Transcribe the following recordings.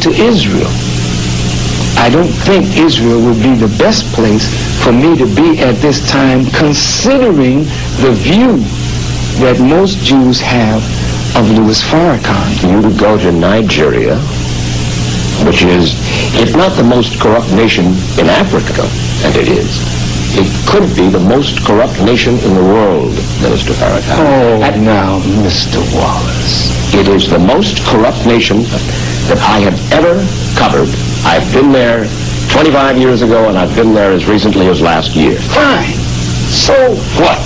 to Israel. I don't think Israel would be the best place for me to be at this time, considering the view that most Jews have of Louis Farrakhan. You would go to Nigeria, which is, if not the most corrupt nation in Africa, and it is, it could be the most corrupt nation in the world, Minister Farrakhan. Oh, now, Mr. Wallace. It is the most corrupt nation that I have ever covered. I've been there 25 years ago, and I've been there as recently as last year. Fine. So what?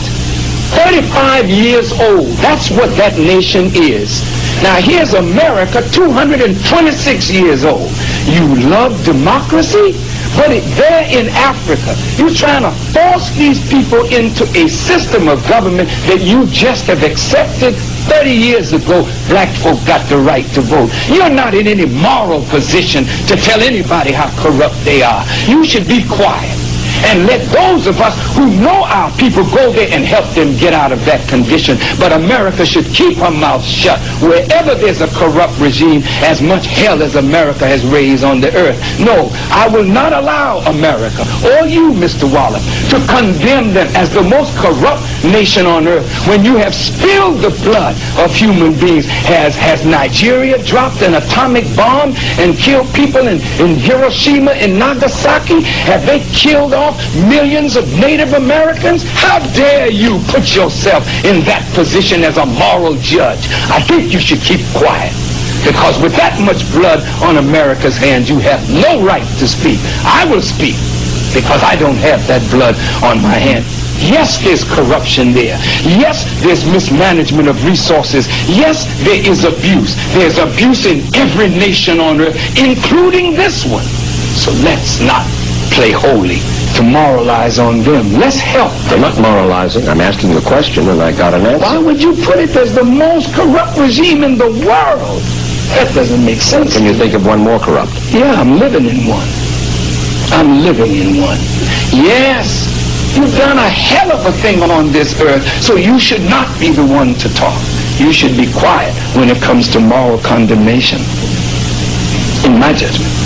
35 years old. That's what that nation is. Now here's America, 226 years old. You love democracy? But there in Africa, you're trying to force these people into a system of government that you just have accepted. 30 years ago, black folk got the right to vote. You're not in any moral position to tell anybody how corrupt they are. You should be quiet and let those of us who know our people go there and help them get out of that condition. But America should keep her mouth shut wherever there's a corrupt regime, as much hell as America has raised on the earth. No, I will not allow America, or you, Mr. Wallace, to condemn them as the most corrupt nation on earth when you have spilled the blood of human beings. Has Nigeria dropped an atomic bomb and killed people in Hiroshima and Nagasaki? Have they killed off millions of Native Americans? How dare you put yourself in that position as a moral judge? I think you should keep quiet, because with that much blood on America's hands, you have no right to speak. I will speak, because I don't have that blood on my hands. Yes, there's corruption there. Yes, there's mismanagement of resources. Yes, there is abuse. There's abuse in every nation on earth, including this one. So let's not play holy to moralize on them. Let's help them. I'm not moralizing. I'm asking a question, and I got an answer. Why would you put it as the most corrupt regime in the world? That doesn't make sense. Can you think of one more corrupt? Yeah, I'm living in one. I'm living in one. Yes, you've done a hell of a thing on this earth, so you should not be the one to talk. You should be quiet when it comes to moral condemnation, in my judgment.